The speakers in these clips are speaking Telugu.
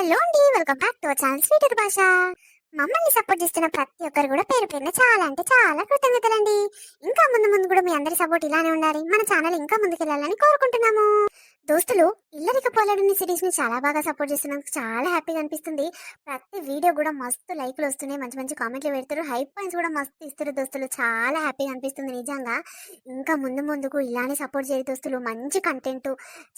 హలో అండి, welcome back to our channel sweeter భాష. మమ్మల్ని సపోర్ట్ చేస్తున్న ప్రతి ఒక్కరు కూడా పేరు పేరున చాలా అంటే చాలా కృతజ్ఞతలండి. ఇంకా ముందు ముందు కూడా మీ అందరి సపోర్ట్ ఇలానే ఉండాలి, మన ఛానల్ ఇంకా ముందుకెళ్ళాలని కోరుకుంటున్నాము. దోస్తులు, ఇల్లరిక పోలాడని సిరీస్ ని చాలా బాగా సపోర్ట్ చేస్తున్నందుకు చాలా హ్యాపీగా అనిపిస్తుంది. ప్రతి వీడియో కూడా మస్తు లైక్లు వస్తున్నాయి, మంచి మంచి కామెంట్లు పెడతారు, హైప్ పాయింట్స్ కూడా మస్తు ఇస్తారు దోస్తులు. చాలా హ్యాపీగా అనిపిస్తుంది నిజంగా. ఇంకా ముందు ముందుకు ఇలానే సపోర్ట్ చేయ దోస్తులు. మంచి కంటెంట్,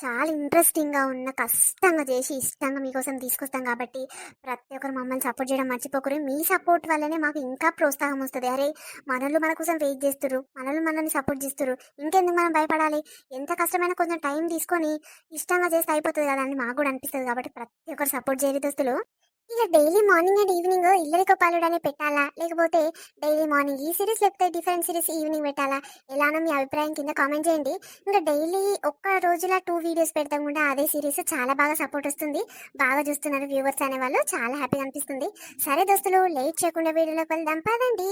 చాలా ఇంట్రెస్టింగ్ గా ఉన్న, కష్టంగా చేసి ఇష్టంగా మీకోసం తీసుకొస్తాం కాబట్టి ప్రతి ఒక్కరు మమ్మల్ని సపోర్ట్ చేయడం మర్చిపోకరు. మీ సపోర్ట్ వల్లనే మాకు ఇంకా ప్రోత్సాహం వస్తుంది. అరే, మనల్ని మన కోసం వెయిట్ చేస్తారు, మనల్ని సపోర్ట్ చేస్తారు, ఇంకెందుకు మనం భయపడాలి, ఎంత కష్టమైనా కొంచెం టైం తీసుకొని ఇష్టంగా చేస్తే అయిపోతుంది కదా అని మాకు కూడా అనిపిస్తుంది. కాబట్టి ప్రతి ఒక్కరు సపోర్ట్ చేయరు దోస్తులు. ఇక డైలీ మార్నింగ్ అండ్ ఈవినింగ్ ఇల్లరిక పాలుడని పెట్టాలా, లేకపోతే డైలీ మార్నింగ్ ఈ సిరీస్ లేకపోతే డిఫరెంట్ సిరీస్ ఈవినింగ్ పెట్టాలా, ఎలానో మీ అభిప్రాయం కింద కామెంట్ చేయండి. ఇంకా డైలీ ఒక్క రోజుల 2 వీడియోస్ పెడతాం కూడా అదే సిరీస్ చాలా బాగా సపోర్ట్ వస్తుంది. బాగా చూస్తున్నారు వ్యూవర్స్ అనే వాళ్ళు, చాలా హ్యాపీగా అనిపిస్తుంది. సరే దోస్తులు, లేట్ చేయకుండా వీడియోలోకి వెళ్దాం పదండి.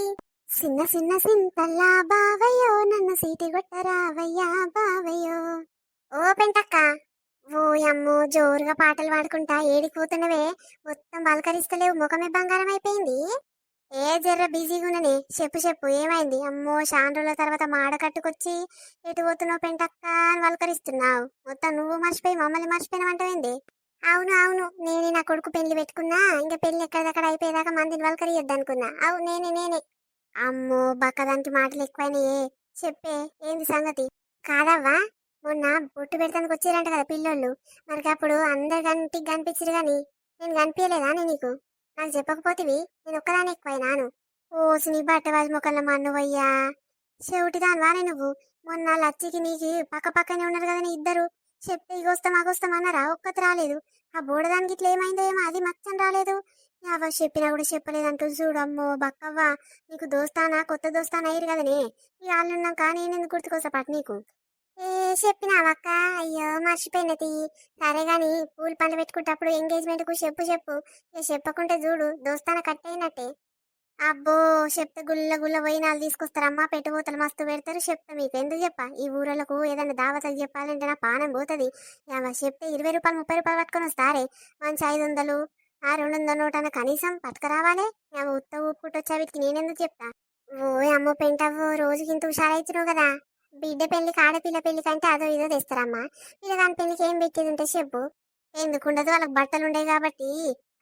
చిన్న చిన్న సింతల్లా బావయ్యో, నన్ను సీటి కొట్టరావయ్యా బావయ్యో. ఓ పెంటక్క, ఓ అమ్మో, జోరుగా పాటలు పాడుకుంటా ఏడిపోతున్నవే, మొత్తం పలకరిస్తలేవు, ముఖమే బంగారం అయిపోయింది. ఏ జర్ర బిజీగా ఉన్ననే, చెప్పు చెప్పు ఏమైంది? అమ్మో, చాన్ రోజుల తర్వాత మాడ కట్టుకొచ్చి ఎటు పోతున్నావు పెంటక్క అని పలకరిస్తున్నావు. మొత్తం నువ్వు మర్చిపోయి మమ్మల్ని మర్చిపోయినవంటవేంది? అవును అవును, నేనే నా కొడుకు పెళ్లి పెట్టుకున్నా, ఇంకా పెళ్లి ఎక్కడిదక్కడ అయిపోయేదాకా మందిని పలకరియొద్దనుకున్నా. అవు నేనే. అమ్మో, బక్కదానికి మాటలు ఎక్కువైనాయే. చెప్పే, ఏంది సంగతి? కాదవ్వా, మొన్న బొట్టు పెడతానికి వచ్చారంట కదా పిల్లోళ్ళు, మరి అప్పుడు అందరు కంటికి కనిపించరు గాని నేను కనిపించలేదా నీకు? నాకు చెప్పకపోతివి, నేను ఒక్కదాని ఎక్కువైనాను. ఓసి నీ బట్టవాజు ముఖంలో మన్నువయ్యా, చెవిటిదానివా నువ్వు? మొన్న లచ్చికి నీకు పక్క పక్కనే ఉన్నారు కదా నీ ఇద్దరు, చెప్తే ఇగొస్తాం అగొస్తాం అన్నారా, ఒక్కతి రాలేదు. ఆ బోడదానికి ఇట్లా ఏమైందో ఏమో, అది మచ్చని రాలేదు. అవ్వ చెప్పినా కూడా చెప్పలేదంటూ చూడమ్మో బక్కవ్వ, నీకు దోస్తానా కొత్త దోస్తానా అయ్యారు కదనే, ఈ వాళ్ళున్నాక నేనెందుకు గుర్తుకొస్తా పట్ నీకు? ఏ చెప్పినావక్క? అయ్యో మర్చిపోయినది. సరే గాని పూలు పండ్లు పెట్టుకుంటప్పుడు ఎంగేజ్మెంట్ కు చెప్పు. ఇక చెప్పకుంటే చూడు దోస్తాన కట్టయినట్టే. అబ్బో, చెప్తే గుల్ల గుల్ల వైనాలు తీసుకొస్తారమ్మా, పెట్టుబోతలు మస్తు పెడతారు. చెప్తా మీకు ఎందుకు చెప్పా, ఈ ఊరలకు ఏదైనా దావతలు చెప్పాలంటే నా పానం పోతుంది. చెప్తే 20 రూపాయలు 30 రూపాయలు పట్టుకొని వస్తారే, మంచి 500 200 నోటన కనీసం పట్టుకురావాలి. ఉత్త ఊపుకుంటొచ్చా వీటికి నేనెందుకు చెప్తా? ఓ అమ్మో పెంటవ్వు, రోజుకి ఇంత హుషారైతున్నావు కదా. బిడ్డ పెళ్లికి ఆడపిల్ల పెళ్లి కంటే అదో ఇదో తెస్తారమ్మా, పిల్లగాని పెళ్లికి ఏం పెట్టేది ఉంటే చెప్పు. ఎందుకుండదు, వాళ్ళకి బట్టలు ఉండేవి కాబట్టి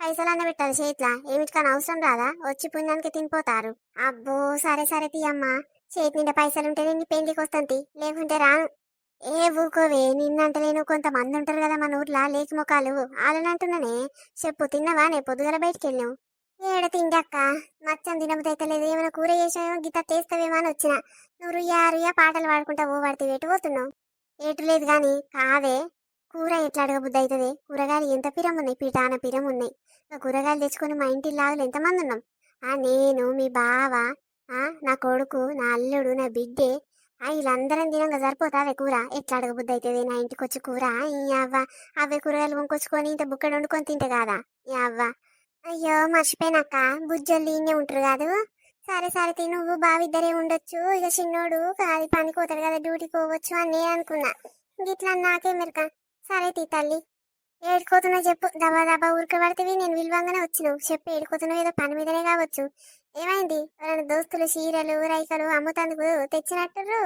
పైసలన్న పెట్టాలి చేతిలా, ఏమిటికని అవసరం రాదా, వచ్చి పుణ్యానికి తినిపోతారు. అబ్బో, సరే తీయమ్మా, చేతి నిండా పైసలుంటే నేను పెళ్లికి వస్తాను, లేకుంటే రాను. ఏ ఊకోవే, నిన్నంటలేను, కొంతమంది ఉంటారు కదా మన ఊర్లో లేకి ముఖాలు, వాళ్ళనంటున్నానే. చెప్పు, తిన్నవా? నే పొద్దుగల బయటికి వెళ్ళావు. ఏడ తిండక్క, మచ్చం తినబుదైతే లేదు, ఏమైనా కూర చేసావేమో గిత్త చేస్తావేమో అని వచ్చిన. నువ్వు రుయ్యా పాటలు పాడుకుంటా ఓ పడితే ఎటు పోతున్నావు? ఏటు లేదు గాని కాదే, కూర ఎట్లా అడగబుద్ధి అవుతుంది? కూరగాయలు ఎంత పిరం ఉన్నాయి, పిటాన పిరం ఉన్నాయి. ఆ కూరగాయలు తెచ్చుకొని మా ఇంటి లాగులు ఎంతమంది ఉన్నాం? నేను, మీ బావ, నా కొడుకు, నా అల్లుడు, నా బిడ్డే, వీళ్ళందరం తినంగా సరిపోతావే కూర? ఎట్లా అడగబుద్ధి అవుతుంది నా ఇంటికి వచ్చి కూర? ఈ అవ్వ, అవే కూరగాయలు వంకొచ్చుకొని ఇంత బుక్కడు వండుకొని తింటే కాదా ఈ అవ్వ? అయ్యో మర్చిపోయినాక, బుజ్జోళ్ళు ఈయనే ఉంటారు కాదు. సరే నువ్వు బావిద్దరే ఉండొచ్చు, ఇక చిన్నోడు అది పనికి పోతాడు కదా, డ్యూటీకి పోవచ్చు అని నేను అనుకున్నా. గిట్లా నాకే మెరక. సరే తల్లి, ఏడుకోతున్నా చెప్పు, దబా ఊరికి పడితేవి నేను విలువంగానే వచ్చినావు. చెప్పు, ఏడుకోతున్నావు, ఏదో పని మీదనే కావచ్చు. ఏమైంది? ఎవరైనా దోస్తులు చీరలు రైకలు అమ్ముతందుకు తెచ్చినట్టుర్రు,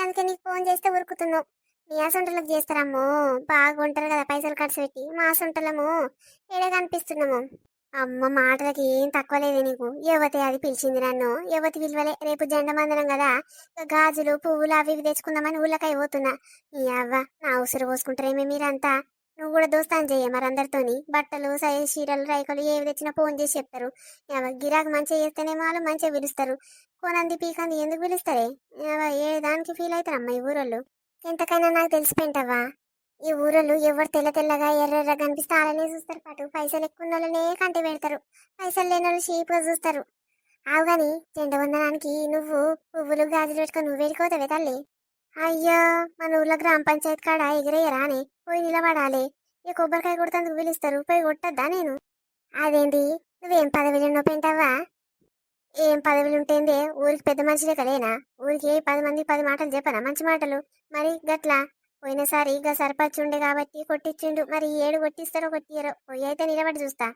అందుకే నీకు ఫోన్ చేస్తే ఉరుకుతున్నావు. మీ అసొంటలకు చేస్తారమ్మో, బాగుంటారు కదా పైసలు ఖర్చు పెట్టి, మా అసొంటలము ఏడే కనిపిస్తున్నాము. అమ్మ, మాటలకి ఏం తక్కువ లేదు నీకు. యువతి అది పిలిచింది నన్ను, యువతి విలువలే, రేపు జెండమందరం కదా, గాజులు పువ్వులు అవి ఇవి తెచ్చుకుందామని ఊళ్ళకై పోతున్నా. ఈ అవ్వ, నా ఉసురు పోసుకుంటారేమే మీరంతా. నువ్వు కూడా దోస్తాను చెయ్య మరి అందరితోని, బట్టలు సైజ్ చీరలు రైకలు ఏవి తెచ్చినా ఫోన్ చేసి చెప్తారు. గిరాకు మంచిగా చేస్తేనేమో వాళ్ళు మంచిగా పిలుస్తారు, కొనంది పీకంది ఎందుకు పిలుస్తారే? ఏ దానికి ఫీల్ అవుతారమ్మా ఈ ఊరోళ్ళు. ఎంతకైనా నాకు తెలిసిపోయింటవా, ఈ ఊరోళ్ళు ఎవరు తెల్లగా ఎర్రగా కనిపిస్తే వాళ్ళనే చూస్తారు, పాటు పైసలు ఎక్కువ వాళ్ళనే కంటి పెడతారు, పైసలు లేని వాళ్ళు చీప్గా చూస్తారు. ఆవు గాని జెండవందనానికి నువ్వు పువ్వులు గాజులు పెట్టుకొని నువ్వు వెళ్ళిపోతావే తల్లి? అయ్యో, మన ఊర్లో గ్రామ పంచాయతీ కాడ ఎగిరేయరా అని పోయి నిలబడాలి. ఈ కొబ్బరికాయ కొడుతందుకు పిలుస్తారు, పోయి కొట్టద్దా నేను? అదేంటి, నువ్వేం పదవిలో పెంటావా? ఏం పదవులు ఉంటేందే, ఊరికి పెద్ద మనిషిలే కలేనా? ఊరికి 10 మంది 10 మాటలు చెప్పనా మంచి మాటలు? మరి గట్లా పోయినసారి ఇక సర్పంచ్ ఉండే కాబట్టి కొట్టించిండు, మరి ఈ ఏడు కొట్టిస్తారో కొట్టియరో, పోయి అయితే నిలబడి చూస్తా.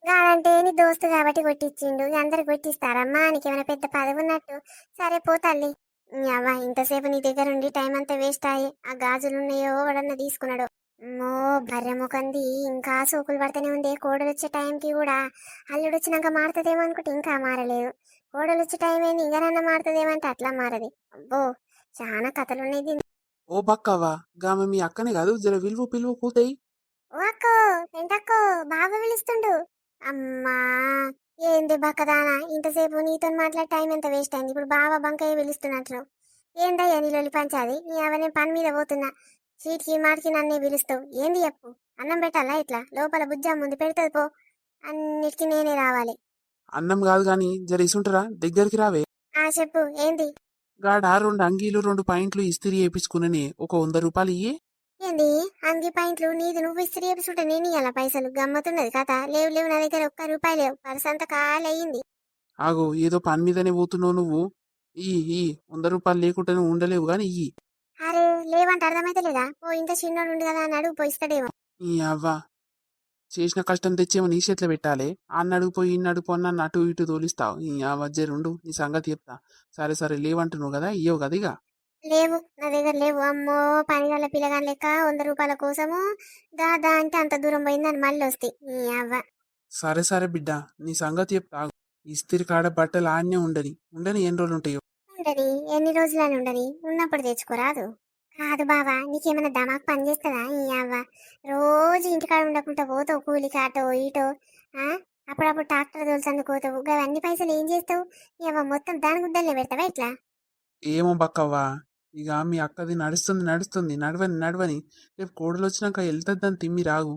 గాడంటే నీ దోస్తు కాబట్టి కొట్టించిండు, ఇక అందరు కొట్టిస్తారమ్మా, నీకేమైనా పెద్ద పదవి ఉన్నట్టు. సరే పో తల్లి. అవ్వ ఇంతసేపు నీ దగ్గర ఉండి టైం అంతా వేస్ట్ అయ్యి ఆ గాజులు ఉన్నాయో వాడన్నా తీసుకున్నాడు. మో బర్రె ముఖంది ఇంకా సోకులు పడుతూనే ఉండే, కోడలు వచ్చే టైంకి కూడా అల్లుడు వచ్చినాక మారుతుందేమో అనుకుంటే ఇంకా మారలేదు. కోడలు వచ్చే టైం ఏంది ఇంకనన్నా మారుతుందేమంటే అట్లా మారది. అబ్బో చాలా కథలున్నాయి దీనికి. ఓ బక్కవ్వ, గామె మీ అక్కనే కాదు, జర విలువ పిలువ కూతాయి. ఓ అక్కో ఏంటక్కో బాగా పిలుస్తుండు. అమ్మా ఏంది బక్కదానా, ఇంతసేపు నీతో మాట్లాడే టైం ఎంత వేస్ట్ అయింది, ఇప్పుడు బావ బంకయ్య పిలుస్తున్నట్లు. ఏందయ్యా నీళ్ళొల్లి పంచాది, నీ అవన్నీ పని మీద పోతున్నా, చీటికి మాటికి నన్నే పిలుస్తావు ఏంది చెప్పు. అన్నం పెట్టాలా ఇట్లా లోపల బుజ్జా ముందు పెడతది పో, అన్నిటికీ నేనే రావాలి. అన్నం కాదు గాని జర ఇసుంటరా, దగ్గరికి రావే. ఆ చెప్పు ఏంది. గాడ 2 అంగీలు 2 పాయింట్లు ఇస్తిరి వేయించుకునని ఒక 100 రూపాయలు ఇయ్యి. ఏంది అంగి పాయింట్లు నీది నువ్వు ఇస్త్రీ చేపిస్తుంటే నేను ఇయ్యాల పైసలు, గమ్మతున్నది కథ. లేవు లేవు నా దగ్గర ఒక్క రూపాయి లేవు, పర్స్ అంతా ఖాళీ అయ్యింది. ఆగో ఏదో పని మీదనే పోతున్నావు నువ్వు. ఈ ఈ 100 రూపాయలు లేకుండా నువ్వు ఉండలేవు గాని ఇయ్యి. అరే లేవంటే అర్థమైతే లేదా, ఓ ఇంత చిన్నోడు ఉంది కదా అని అడుగు పోయిస్తాడేమో. ఈ అవ్వ చేసిన కష్టం తెచ్చేమో నీ చేతిలో పెట్టాలి. అన్నడుగు పోయి ఇన్నడుగు పొన్న అటు ఇటు తోలిస్తావు. ఈ అవ్వ జరుండు నీ సంగతి చెప్తా. సరే సరే లేవంటున్నావు కదా, ఇయ్యవు కదా ఇక. లేవు నా దగ్గర లేవు. అమ్మో పని గల పిల్లగాని లెక్క 100 రూపాయల కోసము దాదా అంటే అంత దూరం పోయిందని మళ్ళీ వస్తాయి ఈ అవ్వ. సరే సరే బిడ్డ, నీ సంగతి చెప్తా. ఇస్తిరి కాడ బట్టలు ఆన్నే ఉండని ఉండని ఎన్ని రోజులు ఉంటాయో. ఉండని ఎన్ని రోజులని ఉండని, ఉన్నప్పుడు తెచ్చుకోరాదు. కాదు బావా నీకేమైనా దమాక్ పని చేస్తుందా ఈ అవ్వ, రోజు ఇంటికాడ ఉండకుండా పోతావు కూలికి అటో ఇటో. ఆ అప్పుడప్పుడు ట్రాక్టర్ తోలుచందుకు పోతావు, అవన్నీ పైసలు ఏం చేస్తావు. ఈ అవ్వ మొత్తం దాని గుద్దల్నే పెడతావా ఇట్లా. ఏమో బక్కవ్వా, ఇక మీ అక్కది నడుస్తుంది నడుస్తుంది, నడవని నడవని. రేపు కోడలు వచ్చినాక వెళ్తుందని తిమ్మి రాగు.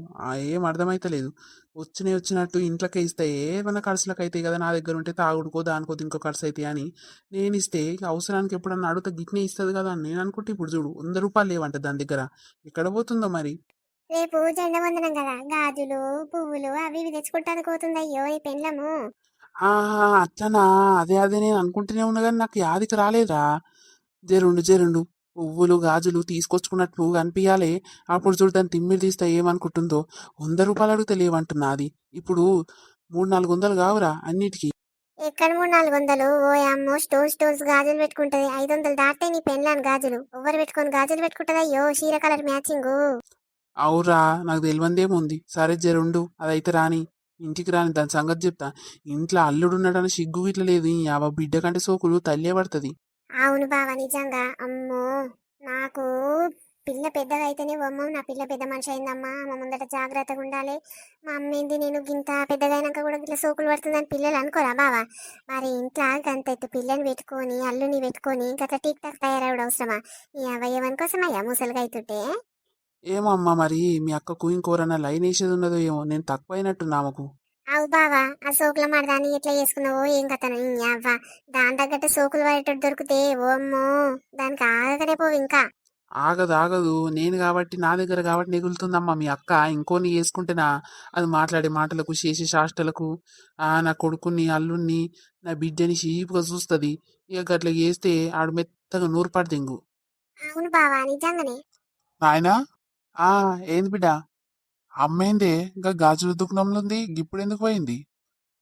ఏం అర్థమైతలేదు. వచ్చినట్టు ఇంట్లోకే ఇస్తే ఏమన్నా ఖర్చులకు అవుతాయి కదా, నా దగ్గర ఉంటే తాగుడుకో దానికో ఇంకో ఖర్చు అవుతాయి అని నేను ఇస్తే ఇక అవసరానికి ఎప్పుడన్నా అడిగితే గిట్నే ఇస్తుంది కదా అని నేను అనుకుంటే ఇప్పుడు చూడు 100 రూపాయలు లేవంట దాని దగ్గర. ఎక్కడ పోతుందో మరి. రేపు జెండా వందనం కదా, గాజులు పువ్వులు అవి ఇవి తెచ్చుకుంటాను పోతుంది అయ్యో ఈ పెండ్లము. అట్లనా, అదే అదే నేను అనుకుంటూనే ఉన్నా కానీ నాకు యాదికి రాలేదా. జరుండు పువ్వులు గాజులు తీసుకొచ్చుకున్నట్టు కనిపించాలి. అప్పుడు చూడు దాన్ని తిమ్మిరి తీస్తే ఏమనుకుంటుందో. 100 రూపాయలు అడిగితే లేవంటున్నా అది. ఇప్పుడు 300-400 కావురా అన్నిటికీ. ఎక్కడ 300-400, ఓ అమ్మో స్టోన్స్ స్టోన్స్ గాజులు పెట్టుకుంటది, 500 దాటే నీ పెండ్లాని గాజులు ఎవరు పెట్టుకొని గాజులు పెట్టుకుంటది అయ్యో చీర కలర్ మ్యాచింగ్. అవురా, నాకు తెలియందేముంది. సరే జరుండు అదైతే రాని, ఇంటికి రాని దాని సంగతి చెప్తా. ఇంట్లో అల్లుడున్నాడని సిగ్గు ఇట్లా లేదు. ఈ బిడ్డ కంటే సోకులు తల్లే పడుతుంది. అవును బావ నిజంగా. అమ్మో నాకు పిల్ల పెద్దగా అయితేనే అమ్మో నా పిల్ల పెద్ద మనిషి అయిందమ్మా, మా ముందట జాగ్రత్తగా ఉండాలి. మా అమ్మ ఏంది నేను గింత పెద్దగా అయినాక కూడా ఇట్లా సోకులు పడుతుందని పిల్లలు అనుకోరా బావా. మరి ఇంట్లో గంత ఎత్తు పిల్లని పెట్టుకొని అల్లుని పెట్టుకొని గత టీక్ టాక్ తయారవడం అవసరమా. ఈ అవయవన్ కోసం అయ్యా ముసలిగా అవుతుంటే. ఏమో అమ్మా, మరి మీ అక్కకు ఇంకోరన్నా లైన్ వేసేది ఉన్నదో ఏమో, నేను తక్కువైనట్టు నామకు. అవు బావా ఆ సోకుల మరదాన్ని ఎట్లా చేసుకున్నావో ఏం కథను అవ్వ, దాని తగ్గట్టు సోకులు పడేటట్టు దొరికితే ఓ అమ్మో దానికి ఆగకనే పోవు ఇంకా. ఆగదు ఆగదు, నేను కాబట్టి నా దగ్గర కాబట్టి నెగులుతుందమ్మా మీ అక్క. ఇంకోని వేసుకుంటేనా అది మాట్లాడే మాటలకు చేసే శాస్త్రలకు నా కొడుకుని అల్లుణ్ణి నా బిడ్డని చీపుగా చూస్తుంది. ఇక అట్లా చేస్తే ఆడు మెత్తగా నూరుపాటు దెంగు. అవును బావా నిజంగానే. నాయనా, ఆ ఏంది బిడ్డ, అమ్మేందే ఇంకా గాజుల దుకాణంలో ఉంది, ఇప్పుడు ఎందుకు పోయింది?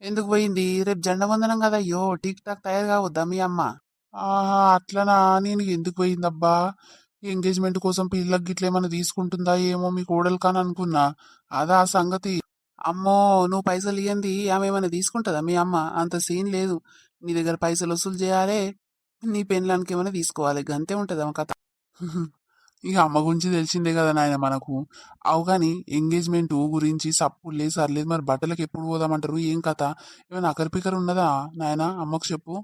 ఎందుకు పోయింది? రేపు జెండా వందనం కదా, అయ్యో టీక్ టాక్ తయారు కావద్దా మీ అమ్మ? ఆహా అట్లనా, నేను ఎందుకు పోయిందబ్బా. ఎంగేజ్మెంట్ కోసం పిల్లకి గిట్ల ఏమైనా తీసుకుంటుందా ఏమో మీ కోడలు కాని అనుకున్నా. అదా ఆ సంగతి. అమ్మో, నువ్వు పైసలు ఇయ్యంది ఆమె ఏమైనా తీసుకుంటుందా మీ అమ్మ? అంత సీన్ లేదు. నీ దగ్గర పైసలు వసూలు చేయాలి, నీ పెళ్ళానికి ఏమైనా తీసుకోవాలి, గంతే ఉంటుంది ఆమె కథ. ఇక అమ్మ గురించి తెలిసిందే కదా నాయన మనకు. అవు కానీ ఎంగేజ్మెంట్ గురించి సప్పుడు లేదు సర్లేదు, మరి బట్టలకు ఎప్పుడు పోదామంటారు, ఏం కథ? ఏమైనా అకరిపికర్ ఉన్నదా నాయన, అమ్మకు చెప్పు.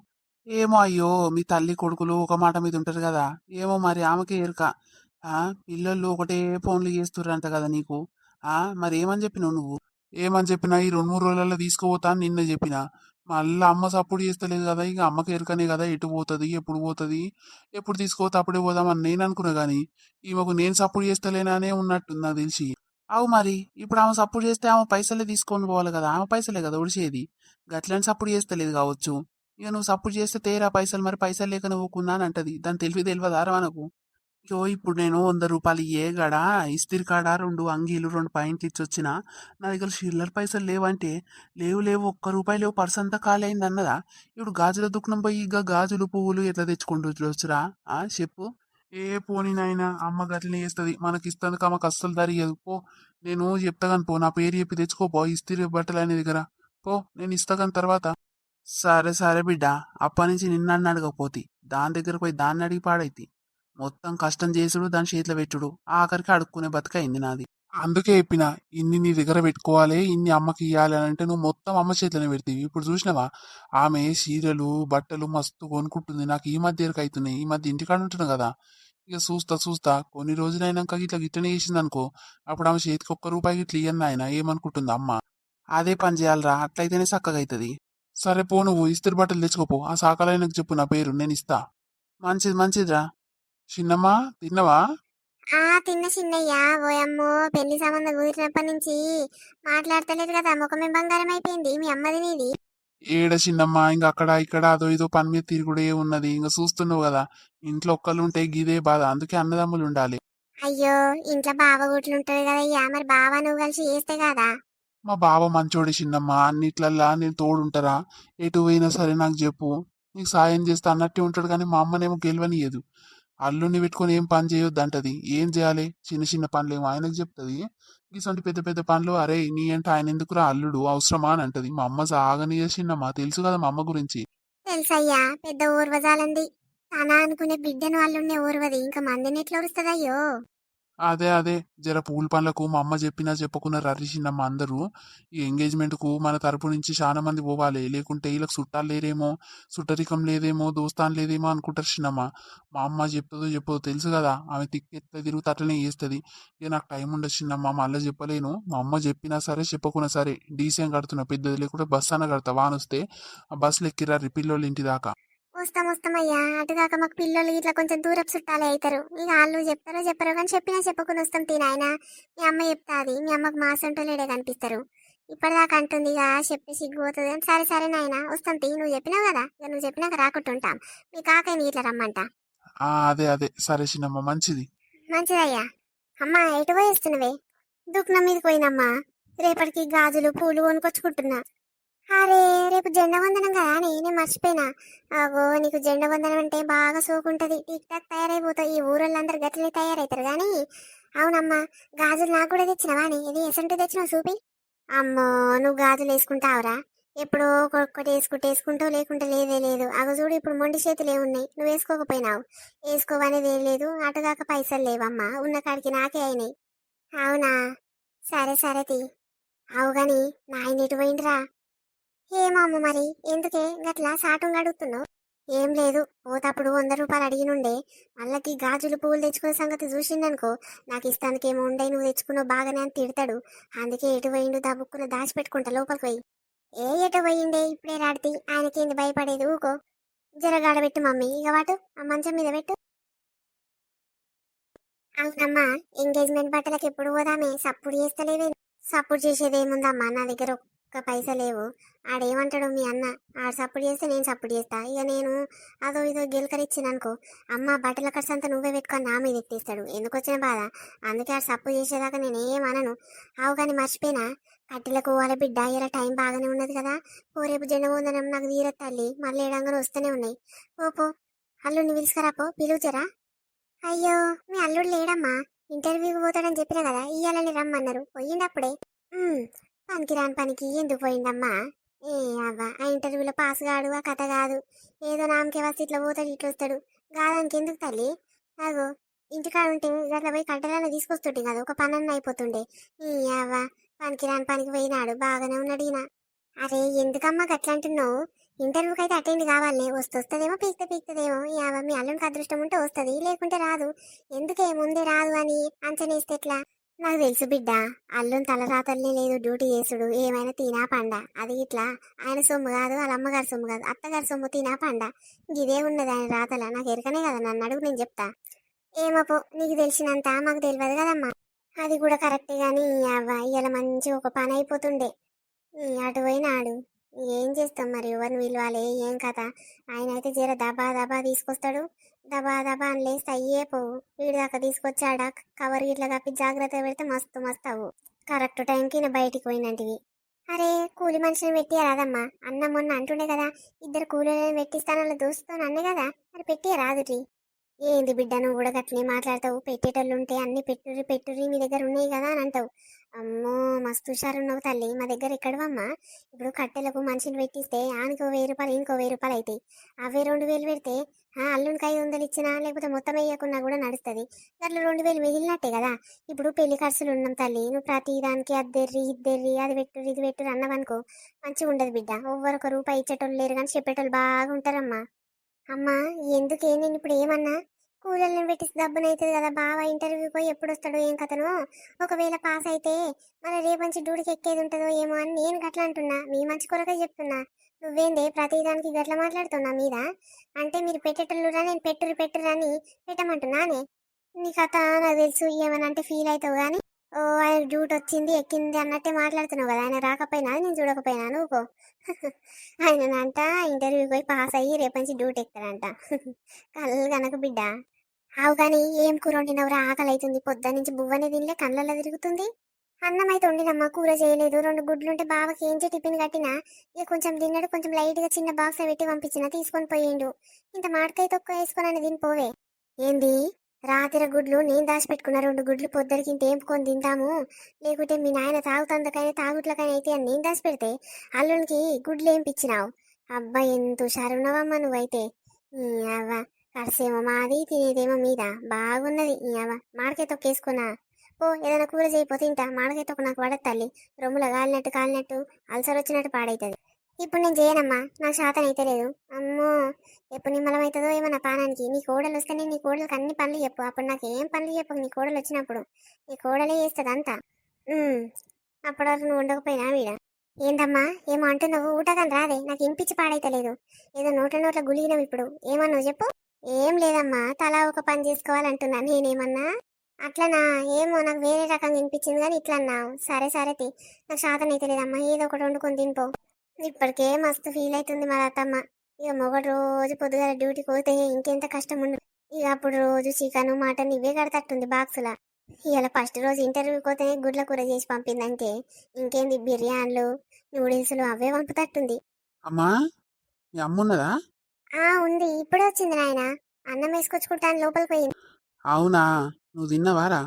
ఏమో అయ్యో, మీ తల్లి కొడుకులు ఒక మాట మీద ఉంటారు కదా, ఏమో మరి ఆమెకే ఎరుక. పిల్లలు ఒకటే ఫోన్లు చేస్తుర్రంట కదా నీకు. మరి ఏమని చెప్పినావు నువ్వు? ఏమని చెప్పినా ఈ 2-3 రోజులలో తీసుకుపోతా అని నిన్న చెప్పిన. మళ్ళీ అమ్మ సపోర్ట్ చేస్తలేదు కదా, ఇక అమ్మకి ఎరుకనే కదా ఎటు పోతుంది ఎప్పుడు పోతుంది, ఎప్పుడు తీసుకోతే అప్పుడే పోదామని నేను అనుకున్నా కానీ ఈమెకు నేను సపోర్ట్ చేస్తలేనానే ఉన్నట్టుంది నాకు తెలిసి. అవు మరి ఇప్పుడు ఆమె సపోర్ట్ చేస్తే ఆమె పైసలే తీసుకొని పోవాలి కదా, ఆమె పైసలే కదా ఒడిచేది. గట్లని సపోర్ట్ చేస్తలేదు కావచ్చు. ఇక నువ్వు సపోర్ట్ చేస్తే తేరా పైసలు, మరి పైసలు లేక నువ్వుకున్నా అని అంటది. దాని తెలివి తెలియదారా మనకు. యో ఇప్పుడు నేను 100 రూపాయలు ఏ గడ ఇస్తిరి కాడ 2 అంగీలు 2 పాయింట్లు ఇచ్చి వచ్చిన నా దగ్గర చిల్లర పైసలు లేవంటే లేవు లేవు ఒక్క రూపాయి లేవు పర్స్ అంతా ఖాళీ అయింది అన్నదా. ఇప్పుడు గాజుల దుకాణం పోయి ఇక గాజులు పువ్వులు ఎట్లా తెచ్చుకుంటూ వచ్చురా చెప్పు. ఏ పోనీ నాయనా అమ్మ గట్లనే చేస్తుంది మనకి ఇస్తుంది ఆమెకు అస్సలు దరియదు పో. నేను చెప్తా కానీ పో నా పేరు చెప్పి తెచ్చుకోపో ఇస్తిరి బట్టలు అనే దగ్గర. పో నేను ఇస్తా కానీ తర్వాత. సరే సరే బిడ్డ అప్పటి నుంచి నిన్నన్ను అడగపోతి దాని దగ్గర పోయి దాన్ని అడిగి పాడైతి. మొత్తం కష్టం చేసుడు దాని చేతిలో పెట్టుడు ఆఖరికి అడుక్కునే బతుకైంది నాది. అందుకే చెప్పిన ఇన్ని నీ దగ్గర పెట్టుకోవాలి ఇన్ని అమ్మకి ఇవ్వాలి అని అంటే నువ్వు మొత్తం అమ్మ చేతిలోనే పెడతావు. ఇప్పుడు చూసినావా ఆమె చీరలు బట్టలు మస్తు కొనుక్కుంటుంది నాకు ఈ మధ్య ఎరకు అవుతున్నాయి ఈ మధ్య ఇంటికాడ ఉంటున్నా కదా. ఇక చూస్తా చూస్తా కొన్ని రోజులైనాక ఇట్లా గిట్టనే చేసింది అనుకో అప్పుడు ఆమె చేతికి ఒక్క రూపాయి గిట్ల ఇయ్యను ఆయన ఏమనుకుంటుంది అమ్మ. అదే పని చేయాలరా అట్లయితేనే చక్కగా అవుతుంది. సరే పో నువ్వు ఇస్త్రీ బట్టలు తెచ్చుకోపో ఆ సాకాలైనకు చెప్పు నా పేరు నేను ఇస్తా. మంచిది మంచిదిరా. చిన్నమ్మా తిన్నవా. తిన్న చిన్నయ్య. ఓయమ్మో పెళ్లి సంబంధం కుదిరినప్పటి నుంచి మాట్లాడతలేదు కదా, ముఖమే బంగారం అయిపోయింది మీ అమ్మది నీది. ఏడ చిన్నమ్మా ఇంక అక్కడ ఇక్కడ అదో ఇదో పని మీద తిరుగుడే ఉన్నది ఇంక చూస్తున్నావు కదా. ఇంట్లో ఒక్కళ్ళు ఉంటే గిదే బాధ అందుకే అన్నదమ్ములు ఉండాలి. అయ్యో, ఇంట్లో బావ గుట్లుంటది కదయ్యా, మరి బావ నువ్వు కలిసి చేస్తే కదా. మా బావ మంచోడి చిన్నమ్మా అన్నిట్లల్లా నేను తోడుంటారా. ఎటు పోయినా సరే నాకు చెప్పు నీకు సాయం చేస్తా అన్నట్టే ఉంటాడు కానీ మా అమ్మనేమో గెలవనియదు. అల్లుని పెట్టుకొని ఏం పని చేయొద్దు అంటది. ఏం చేయాలి చిన్న చిన్న పనులు ఏమో ఆయనకు చెప్తుంది. ఇటువంటి పెద్ద పెద్ద పనులు అరే నీ అంటే ఆయన ఎందుకురా అల్లుడు అవసరమా అని అంటది. మా అమ్మ సాగని చిన్నమ్మా తెలుసు కదా మా అమ్మ గురించి. తెలుసయ్యా, పెద్ద ఊర్వజాలంది. తన అనుకునే బిడ్డను వాళ్ళున్నే ఊర్వది ఇంకా మందిని ఎట్లా ఉరుస్తుందయ్యో. అదే అదే జర పూల పనులకు మా అమ్మ చెప్పినా చెప్పకున్నా రర్రిసిండమ్మ అందరూ. ఈ ఎంగేజ్మెంట్ కు మన తరపు నుంచి చాలా మంది పోవాలి లేకుంటే వీళ్ళకి చుట్టాలు లేరేమో చుట్టరికం లేదేమో దోస్తాన్ లేదేమో అనుకుంటారు చిన్నమ్మ. మా అమ్మ చెప్తుందో చెప్పదో తెలుసు కదా ఆమె తిక్కెత్త తిరుగుతూ అట్లనే చేస్తుంది. ఇక నాకు టైం ఉండదు చిన్నమ్మ మళ్ళీ చెప్పలేను. మా అమ్మ చెప్పినా సరే చెప్పకున్నా సరే డీసీఎం కడుతున్నా పెద్దది లేకుంటే బస్ అన్న కడతా వానొస్తే ఆ బస్సులు ఎక్కిరారు పిల్లోళ్ళ ఇంటి దాకా. వస్తాం వస్తామయ్యా, అటుగాక మాకు పిల్లలు ఇట్లా కొంచెం దూరపు చుట్టాలే అవుతారు. ఇక వాళ్ళు చెప్తారో చెప్పరో కానీ చెప్పినా చెప్పకుండా వస్తాం తినాయన. మీ అమ్మ చెప్తాది, మీ అమ్మకు మా సొంటోళ్ళే కనిపిస్తారు. ఇప్పటిదాకా అంటుంది ఇక చెప్పి సిగ్గుపోతుంది అని. సరే సరే నాయన వస్తాం తీ, నువ్వు చెప్పినావు కదా, ఇక నువ్వు చెప్పినాక రాకుంటుంటాం. మీ కాకని ఇట్లా రమ్మంట. అదే అదే సరే చిన్నమ్మ మంచిది. మంచిదయ్యా. అమ్మా ఎటు పోయేస్తున్నవే. దుఃఖం మీదకి పోయినమ్మా, రేపటికి గాజులు పూలు కొనుకొచ్చుకుంటున్నా. అరే రేపు జెండా వందనం కదా నేనే మర్చిపోయినా. అగో నీకు జెండా వందనం అంటే బాగా సోకుంటది, టిక్ టాక్ తయారైపోతావు. ఈ ఊరోళ్ళందరూ గట్లనే తయారవుతారు కానీ. అవునమ్మా, గాజులు నాకు కూడా తెచ్చినవా నీ, ఇది ఎసంటూ తెచ్చినావు చూపి. అమ్మో, నువ్వు గాజులు వేసుకుంటావురా. ఎప్పుడో ఒక్కొక్కటి వేసుకుంటావు లేకుంటే లేదే లేదు. అగో చూడు ఇప్పుడు మొండి చేతులు ఏమున్నాయి, నువ్వు వేసుకోకపోయినావు. వేసుకోవనేది ఏం లేదు, అటుగాక పైసలు లేవమ్మా, ఉన్న కాడికి నాకే అయినాయి. అవునా, సరే సరే తీ. అవు గాని నాయన ఎటు పోయిండ్రా. ఏమో అమ్మ మరి, ఎందుకే గట్లా సాటుగా అడుగుతున్నావు. ఏం లేదు, పోతప్పుడు 100 రూపాయలు అడిగినుండే. మళ్ళకి గాజులు పువ్వులు తెచ్చుకునే సంగతి చూసిందనుకో నాకు ఇస్తానికేమో ఉండే, నువ్వు తెచ్చుకున్నావు బాగానే అని తిడతాడు. అందుకే ఎటు పోయిండు దబుక్కున దాచిపెట్టుకుంటా లోపలికి పోయి. ఎటు పోయిండే ఇప్పుడే రాడితే ఆయనకేంది భయపడేది ఊకో. జరగాడ పెట్టు మమ్మీ, ఇక వాటు ఆ మంచం మీద పెట్టు. అవునమ్మా, ఎంగేజ్మెంట్ బట్టలకు ఎప్పుడు పోదామే, సప్పుడు చేస్తలేవే. సప్పుడు చేసేది ఏముందమ్మా, నా దగ్గర ఒక్క పైసా లేవు. ఆడేమంటాడు మీ అన్న, ఆడు సప్పుడు చేస్తే నేను సప్పుడు చేస్తా. ఇక నేను అదో ఇదో గిలకరిచ్చిననుకో అమ్మ బట్టల ఖర్చు అంతా నువ్వే పెట్టుకొని నా మీద ఎత్తేస్తాడు. ఎందుకు వచ్చిన బాధ. అందుకే ఆడు సప్పుడు చేసేదాకా నేను ఏమనను. అవు కానీ మర్చిపోయినా, కట్టెలకు వాళ్ళ బిడ్డ ఇలా టైం బాగానే ఉన్నది కదా. పో రేపు జెండ వందనం నాకు తీరత్ తల్లి, మళ్ళీ ఏడంగానే వస్తూనే ఉన్నాయి. పో అల్లుడిని పిలుచుకరాపో, పిలుచరా. అయ్యో, మీ అల్లుడు లేడమ్మా, ఇంటర్వ్యూకి పోతాడని చెప్పినా కదా, ఇయ్యాలని రమ్మన్నారు, పోయిండప్పుడే. పనికి రాని పనికి ఎందుకు పోయిండమ్మా. ఏ అవ్వ, ఆ ఇంటర్వ్యూలో పాస్ కాడు, ఆ కథ కాదు. ఏదో నామకే వస్తే ఇట్లా పోతాడు ఇట్లా వస్తాడు. కాదానికి ఎందుకు తల్లి. అగో ఇంటికాడ ఉంటే అట్లా పోయి కట్టెలను తీసుకొస్తుంటే కదా ఒక పని అన్న అయిపోతుండే. ఈ అవ్వ, పనికి రాని పనికి పోయినాడు, బాగానే ఉన్నాడు ఈయన. అరే ఎందుకమ్మా గట్లా అంటున్నావు. ఇంటర్వ్యూకి అయితే అటెండ్ కావాలి, వస్తుందేమో పీక్తదేమో. యావ మీ అల్లునికి అదృష్టం ఉంటే వస్తుంది లేకుంటే రాదు. ఎందుకే ముందే రాదు అని అంచనేస్తే ఎట్లా. నాకు తెలుసు బిడ్డ, అల్లుని తలరాతల్ని లేదు డ్యూటీ చేసుడు, ఏమైనా తినా పండ. అది ఇట్లా ఆయన సొమ్ము కాదు, వాళ్ళ అమ్మగారి సొమ్ము కాదు, అత్తగారి సొమ్ము తినా పండ. ఇదే ఉన్నది ఆయన రాతల, నాకు ఎరకనే కదా, నన్ను అడుగు నేను చెప్తా. ఏమపో, నీకు తెలిసినంత మాకు తెలియదు కదమ్మా. అది కూడా కరెక్టే గాని అవ్వ, ఇవాళ మంచి ఒక పని అయిపోతుండే. అటు పోయినాడు, ఏం చేస్తాం మరి, ఎవరిని పిలవాలి, ఏం కథ. ఆయన అయితే జర దబా దబా తీసుకొస్తాడు, దబా దబా అని లేస్తే అయ్యే పోవు. వీడి దాకా తీసుకొచ్చాడా, కవర్ ఇట్లా కప్పి జాగ్రత్తగా పెడితే మస్తు మస్తు అవు. కరెక్ట్ టైంకి నేను బయటికి పోయినంటివి. అరే, కూలి మనిషిని పెట్టియరాదమ్మా, అన్న మొన్న అంటుండే కదా, ఇద్దరు కూలీలను పెట్టిస్తానన్న దోస్తుతో అన్నే కదా, మరి పెట్టియరాదుటి. ఏంది బిడ్డ, నువ్వు కూడా గట్లనే మాట్లాడతావు, పెట్టేటోళ్ళు ఉంటే అన్ని పెట్టుర్రి పెట్టుర్రి మీ దగ్గర ఉన్నాయి కదా అని అంటావు. అమ్మో, మస్తు హుషారున్నావు తల్లి, మా దగ్గర ఎక్కడవమ్మా. ఇప్పుడు కట్టెలకు మనిషిని పెట్టిస్తే ఆనికో 1000 రూపాయలు, ఇంకో 1000 రూపాయలు అవుతాయి. అవే 2000 పెడితే అల్లునికి 500 ఇచ్చినా లేకపోతే మొత్తం వేయకున్నా కూడా నడుస్తుంది. అట్లా 2000 మిగిలినట్టే కదా. ఇప్పుడు పెళ్లి ఖర్చులు ఉన్నాం తల్లి, నువ్వు ప్రతి దానికి అద్దెర్రి ఇద్దెర్రి అది పెట్టుర్రి ఇది పెట్టుర్రి అన్నవనుకో మంచిగా ఉండదు బిడ్డ. ఒవ్వరొక రూపాయి ఇచ్చేటోళ్ళు లేరు కానీ చెప్పేటోళ్ళు బాగా ఉంటారమ్మా. అమ్మా, ఎందుకే నేను ఇప్పుడు ఏమన్నా, కూలర్లను పెట్టిస్తే దబ్బునైతుంది కదా, బావ ఇంటర్వ్యూకి పోయి ఎప్పుడు వస్తాడో ఏం కథనో. ఒకవేళ పాస్ అయితే మన రేపు మంచి డ్యూటీకి ఎక్కేది ఉంటుందో ఏమో అని నేను గట్లా అంటున్నా, మీ మంచి కొరకే చెప్తున్నా. నువ్వేందే ప్రతిదానికి గట్ల మాట్లాడుతున్నా మీద. అంటే మీరు పెట్టేటోళ్ళురా, నేను పెట్టురు పెట్టురు అని పెట్టమంటున్నానే. నీ కథ నాకు తెలుసు, ఏమని అంటే ఫీల్ అవుతావు కానీ. ఓ, ఆయన డ్యూటీ వచ్చింది ఎక్కింది అన్నట్టే మాట్లాడుతున్నావు కదా, ఆయన రాకపోయినా నేను చూడకపోయినా నువ్వు. ఆయనంట ఇంటర్వ్యూకి పోయి పాస్ అయ్యి రేపు నుంచి డ్యూటీ ఎక్కుతాడంట. కళ్ళు కనక బిడ్డ. ఆవు కానీ ఏం కూర వండినవరా, ఆకలి అవుతుంది, పొద్దున్న నుంచి బువ్వనే తినలే, కళ్ళల్లో తిరుగుతుంది. అన్నం అయితే వండినమ్మా, కూర చేయలేదు. 2 గుడ్లుంటే బావకి ఏంచి టిఫిన్ కట్టినా, ఇక కొంచెం తిన్నాడు, కొంచెం లైట్గా చిన్న బాక్స్ పెట్టి పంపించిన, తీసుకొని పోయిండు. ఇంత మాడకాయ తొక్క వేసుకొని తిని పోవే. ఏంది, రాత్రి గుడ్లు నేను దాచిపెట్టుకున్న 2 గుడ్లు పొద్దుడికి ఇంత ఏంపుకొని తింటాము, లేకుంటే మీ నాయన తాగుతందుకైనా తాగుట్లకైనా అయితే అని నేను దాచిపెడితే అల్లునికి గుడ్లు ఏంపిచ్చినావు. అబ్బా, ఎంత హుషారున్నావమ్మా నువ్వైతే. ఈ అవ్వ, కర్సేమో మాది, తినేదేమో మీద. బాగున్నది ఈ అవ్వ. మాడకాయ తొక్కేసుకున్నా పో, ఏదైనా కూర చేయకపోతే ఇంత మాడకాయ తొక్క నాకు పడదు తల్లి. రొమ్ముల కాలినట్టు కాలినట్టు అల్సర్ వచ్చినట్టు పాడైతుంది. ఇప్పుడు నేను చేయనమ్మా, నాకు శాతం అయితే లేదు. అమ్మో, ఎప్పుడు నిమ్మలమవుతుందో ఏమో నా పానానికి. నీ కోడలు వస్తేనే నీ కోడలకు అన్ని పనులు చెప్పు, అప్పుడు నాకు ఏం పనులు చెప్పు. నీ కోడలు వచ్చినప్పుడు నీ కోడలే చేస్తుంది అంతా. అప్పటి వరకు నువ్వు ఉండకపోయినా వీడ. ఏందమ్మా, ఏమో అంటున్నావు, ఊటకని రాదే, నాకు ఇంపిచ్చి పాడైతలేదు. ఏదో నోట్ల నోట్ల గులిగినావు ఇప్పుడు. ఏమన్నావు చెప్పు. ఏం లేదమ్మా, తలా ఒక పని చేసుకోవాలంటున్నా. నేనేమన్నా అట్లనా? ఏమో నాకు వేరే రకంగా వినిపించింది కానీ ఇట్లా అన్నావు. సరే సరే తి, నాకు శాతం అయితే లేదమ్మా, ఏదో ఒకటి వండుకొని తినిపో. ఇప్పటికే మస్తు ఫీల్ అవుతుంది మా అత్తమ్మ. ఇక మొగడు రోజు పొద్దుగాల డ్యూటీకి పోతే ఇంకెంత కష్టం ఉండు. ఇక అప్పుడు రోజు చికెన్ మటన్ ఇవే కడతట్టుంది బాక్సులా. ఇవాళ ఫస్ట్ రోజు ఇంటర్వ్యూకి పోతే గుడ్ల కూర చేసి పంపిందంటే ఇంకేంది బిర్యానీలు నూడిల్స్లు అవే పంపుతట్టుంది. అమ్మా, మీ అమ్మున్నదా? ఉంది, ఇప్పుడే వచ్చింది నాయన. అన్నం వేసుకొచ్చుకుంటాను లోపలికి పోయింది. అవునా, నువ్వు తిన్నవారా?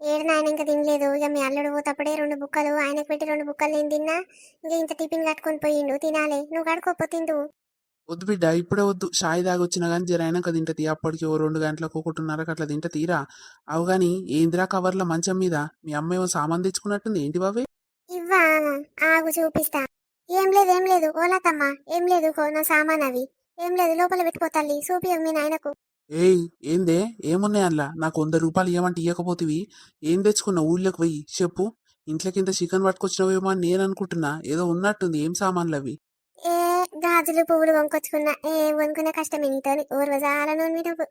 ఏడు నాయన, ఇంకా తినలేదు. ఇక మీ అల్లుడు పోతప్పుడే 2 బుక్కలు ఆయనకు పెట్టి 2 బుక్కలు నేను తిన్నా. ఇంకా ఇంత టిఫిన్ కట్టుకొని పోయిండు, తినాలి. నువ్వు కడుకోపో తిందు. వద్దు బిడ్డ, ఇప్పుడే వద్దు. షాయి దాగొచ్చినా కానీ జర అయినాక తింటది. అప్పటికి ఓ 2 గంటలకు 1:30కు అట్లా తింట తీరా. అవు కానీ ఏందిరా కవర్ల మంచం మీద మీ అమ్మ ఏమో సామాన్ తెచ్చుకున్నట్టుంది, ఏంటి బాబే? ఇవ్వా, ఆగు చూపిస్తా. ఏం లేదు ఏం లేదు, ఓలాతమ్మా, ఏం లేదు, నా సామాన్ అవి. ఏం లేదు, లోపల పెట్టుకోతల్లి, చూపి మీ నాయనకు. ఏయ్, ఏందే, ఏమున్నాయి అందులో? నాకు 100 రూపాయలు ఇవ్వమంటే ఇవ్వకపోతివి. ఏం తెచ్చుకున్నావు ఊళ్ళోకి పోయి చెప్పు. ఇంట్లోకి ఇంత చికెన్ పట్టుకొచ్చినవేమో అని నేను అనుకుంటున్నా. ఏదో ఉన్నట్టుంది, ఏం సామాన్లు అవి? ఏ, గాజులు పువ్వులు కొనుక్కొచ్చుకున్నా. కొనుక్కునే కష్టమే నీతో, ఊర్వజాలను నువ్వు.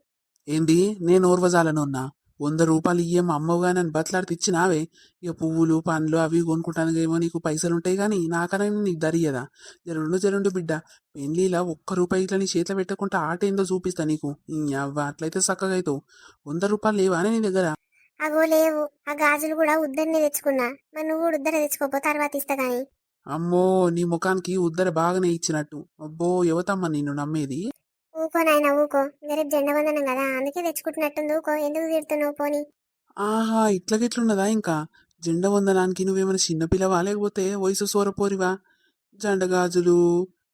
ఏంది, నేను ఓర్వజాలను ఉన్నా? 100 రూపాయలు ఇయ్యేమో అమ్మవుగా నన్ను బతలాడితే ఇచ్చినావే. ఇక పువ్వులు పండ్లు అవి కొనుక్కుంటానికి ఏమో నీకు పైసలు ఉంటాయి కానీ నాకనైనా నీకు దరియదా? జరుండు జరుండు బిడ్డ, పెళ్లిలా 1 రూపాయి ఇట్లా నీ చేతిలో పెట్టకుండా ఆట ఏందో చూపిస్తా నీకు. ఈ అవ్వ, అట్లయితే చక్కగా అవుతావు. 100 రూపాయలు లేవా నీ దగ్గర? అగో లేవు, ఆ గాజులు కూడా ఉద్దరనే తెచ్చుకున్నా. మరి నువ్వు కూడా ఉద్దర తెచ్చుకోపో, తర్వాత ఇస్తా గాని. అమ్మో, నీ ముఖానికి ఉద్దర బాగానే ఇచ్చినట్టు. అబ్బో, యువతమ్మ నిన్ను నమ్మేది? ఊకో నాయన ఊకో, ఇంకా రేపు జెండా వందనం కదా, అందుకే తెచ్చుకుంటున్నట్టుంది. ఊకో, ఎందుకు తిడుతున్నావు పోని. ఆహా, ఇట్లా గిట్లున్నదా ఇంకా? జెండా వందనానికి నువ్వేమైనా చిన్నపిల్లవా లేకపోతే వయసు సోరపోరివా? జండ గాజులు,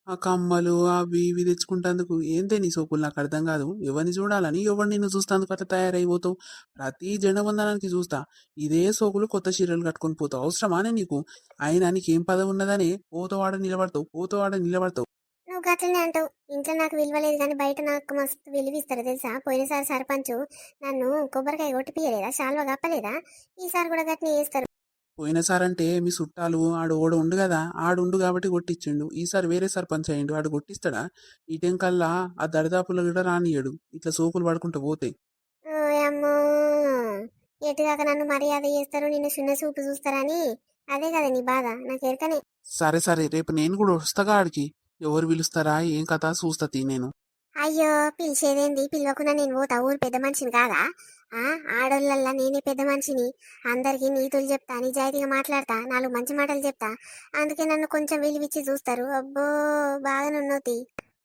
ఆ కమ్మలు అవి ఇవి తెచ్చుకుంటేందుకు ఏందే నీ సోకులు? నాకు అర్థం కాదు. ఎవరిని చూడాలని ఎవరు నిన్ను చూస్తాందుకు అట్లా తయారైపోతావు? ప్రతి జెండ వందనానికి చూస్తా ఇదే సోకులు, కొత్త చీరలు కట్టుకొని పోతావు. అవసరమానే నీకు? అయినా నీకేం పదవి ఉన్నదని పోతవాడ నిలబడతావు, పోతవాడ నిలబడతావు. నువ్వు గట్లనే అంటావు. ఇంట్లో నాకు విలువ లేదు కానీ బయట నాకు మస్తు విలువ ఇస్తారు తెలుసా. పోయినసారి సర్పంచ్ నన్ను కొబ్బరికాయ కొట్టిపియలేదా, శాల్వా కప్పలేదా, ఈసారి కూడా గట్లనే చేస్తారు. పోయినసారంటే మీ చుట్టాలు ఆడు ఓడ ఉండు కదా, ఆడుండు కాబట్టి కొట్టించిండు. ఈసారి వేరే సర్పంచ్ అయ్యిండు, ఆడు కొట్టిస్తాడా? ఈ టెంకల్లా ఆ దరిదాపుల్లో కూడా రానియడు, ఇట్లా సోకులు పడుకుంటూ పోతే. అమ్మో, ఎటుగాక నన్ను మర్యాద చేస్తారు, నిన్ను చిన్న చూపు చూస్తారని అదే కదా నీ బాధ నాకు ఎరకనే. సరే సరే రేపు నేను కూడా వస్తాగా ఆడికి. ఎవరు పిలుస్తారా ఏం కథ చూస్తా నేను. అయ్యో పిలిచేదేంది, పిలవకుండా నేను పోతా, ఊరు పెద్ద మనిషిని కాదా? ఆ ఆడోళ్ళల్లా నేనే పెద్ద మనిషిని. అందరికీ నీతులు చెప్తా, నిజాయితీగా మాట్లాడతా, నాలుగు మంచి మాటలు చెప్తా. అందుకే నన్ను కొంచెం విలువిచ్చి చూస్తారు. అబ్బో బాగా నున్నోతి.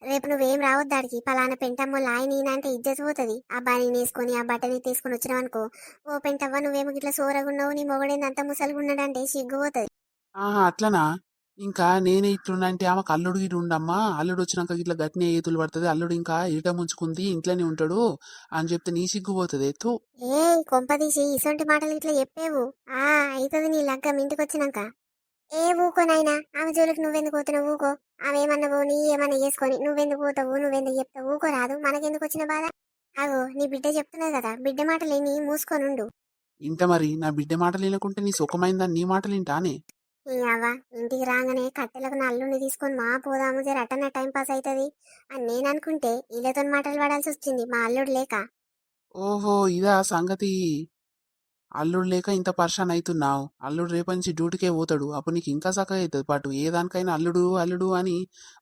రేపు నువ్వేం రావద్దాడికి, పలానా పెంటమ్మోళ్ళు ఆయన ఈయన అంటే ఇజ్జత్ పోతుంది. ఆ బాణీని వేసుకొని ఆ బట్టని తీసుకొని వచ్చినావు అనుకో, ఓ పెంటవ్వ నువ్వేమో గిట్లా సోరగున్నావు, నీ మొగడేంది అంత ముసలిగున్నాడంటే సిగ్గు పోతుంది. ఆహా అట్లనా. ఇంకా నేనే ఇట్లున్నా అంటే ఆమెకు అల్లుడు గిట్ల ఉండమ్మా, అల్లుడు వచ్చినాక ఇట్లా గట్టినే ఏతులు పడుతుంది, అల్లుడు ఇంకా ఈట ముంచుకుంది ఇంట్లోనే ఉంటాడు అని చెప్తే నీ సిగ్గుపోతుంది తూ. ఏ కొంపదీసి ఇసొంటి మాటలు ఇట్లా చెప్పేవు. ఆ అయితది నీ లగ్గం ఇంటికి వచ్చినాక. ఏ ఊకోనైనా ఆమె జోలికి నువ్వెందుకు పోతున్నావు, ఊకో. ఆమె ఏమన్నా పో, నీ ఏమన్నా చేసుకొని నువ్వెందుకు పోతావు, నువ్వెందుకు చెప్తావు, ఊకో రాదు, మనకెందుకు వచ్చిన బాధ. అగో నీ బిడ్డ చెప్తున్నది కదా, బిడ్డ మాటలేని మూసుకొనుండు. ఇంట మరి నా బిడ్డ మాటలు వినకుంటే నీ సుఖమైందని నీ మాటలు వింటానే. నీ అవ్వ ఇంటికి రాగానే కట్టెలకు నా అల్లుని తీసుకొని మా పోదాము జర అట్టనే టైం పాస్ అవుతుంది అని నేను అనుకుంటే వీళ్ళతో మాటలు పడాల్సి వచ్చింది మా అల్లుడు లేక. ఓహో ఇదా సంగతి. అల్లుడు లేక ఇంత పర్షాన్ అవుతున్నావు. అల్లుడు రేపటి నుంచి డ్యూటీకే పోతాడు, అప్పుడు నీకు ఇంకా చక్కగా అవుతుంది పాటు. ఏ దానికైనా అల్లుడు అల్లుడు అని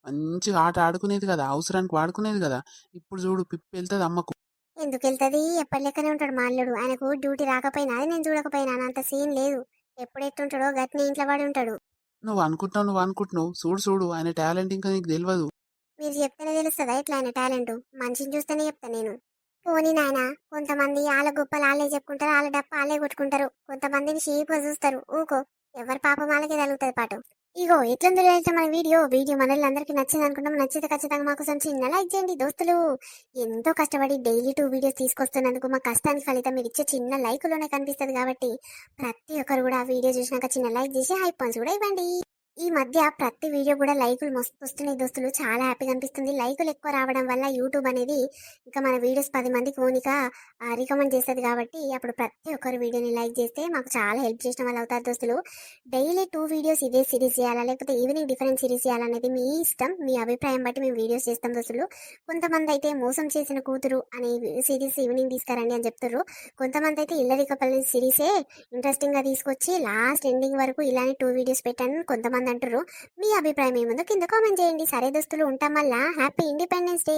మంచిగా ఆట ఆడుకునేది కదా, అవసరానికి వాడుకునేది కదా. ఇప్పుడు చూడు పిప్పి వెళ్తుంది అమ్మకు. ఎందుకు వెళ్తుంది, ఎప్పటి లెక్కనే ఉంటాడు మా అల్లుడు. ఆయనకు డ్యూటీ రాకపోయినా అది నేను చూడకపోయినా అంత సీన్ లేదు. ఎప్పుడు ఎట్టుంటాడో గట్టినే ఇంట్లో పడి ఉంటాడు. నువ్వు అనుకుంటున్నావు చూడు చూడు ఆయన టాలెంట్ ఇంకా నీకు తెలియదు. మీరు చెప్తేనే తెలుస్తుందా ఇట్లా ఆయన టాలెంట్, మనిషిని చూస్తేనే చెప్తా నేను. పోనీ నాయన, కొంతమంది వాళ్ళ గొప్పలు వాళ్ళే చెప్పుకుంటారు, వాళ్ళ డప్ప వాళ్ళే కొట్టుకుంటారు, కొంతమందిని షీప్గా చూస్తారు. ఊకో, ఎవరి పాపం వాళ్ళకే తగులుతుంది పాటు. ఇగో ఎట్లుందో అయితే మన వీడియో వీడియో మనల్ని నచ్చింది అనుకుంటాం. నచ్చితే ఖచ్చితంగా మాకు చిన్న లైక్ చేయండి దోస్తులు. ఎంతో కష్టపడి డైలీ 2 వీడియోస్ తీసుకొస్తున్నందుకు మా కష్టానికి ఫలితం మీరు ఇచ్చే చిన్న లైకులోనే కనిపిస్తుంది. కాబట్టి ప్రతి ఒక్కరు కూడా ఆ వీడియో చూసినాక చిన్న లైక్ చేసి హై పాయింట్స్ కూడా ఇవ్వండి. ఈ మధ్య ప్రతి వీడియో కూడా లైకులు మస్తు వస్తున్నాయి దోస్తులు, చాలా హ్యాపీగా అనిపిస్తుంది. లైకులు ఎక్కువ రావడం వల్ల యూట్యూబ్ అనేది ఇంకా మన వీడియోస్ 10 మందికి ఓనిగా రికమెండ్ చేస్తుంది. కాబట్టి అప్పుడు ప్రతి ఒక్కరు వీడియోని లైక్ చేస్తే మాకు చాలా హెల్ప్ చేసిన వాళ్ళు అవుతారు దోస్తులు. డైలీ 2 వీడియోస్ ఇదే సిరీస్ చేయాలా లేకపోతే ఈవినింగ్ డిఫరెంట్ సిరీస్ చేయాలనేది మీ ఇష్టం, మీ అభిప్రాయం బట్టి మేము వీడియోస్ చేస్తాం దోస్తులు. కొంతమంది అయితే మోసం చేసిన కూతురు అనే సిరీస్ ఈవినింగ్ తీసుకురండి అని చెప్తారు. కొంతమంది అయితే ఇల్లరికపల్లి సిరీసే ఇంట్రెస్టింగ్ గా తీసుకొచ్చి లాస్ట్ ఎండింగ్ వరకు ఇలానే 2 వీడియోస్ పెట్టాను కొంతమంది అంటారు. మీ అభిప్రాయం ఏముందో కింద కామెంట్ చేయండి. సరే దోస్తులు ఉంటాం, వల్ల హ్యాపీ ఇండిపెండెన్స్ డే.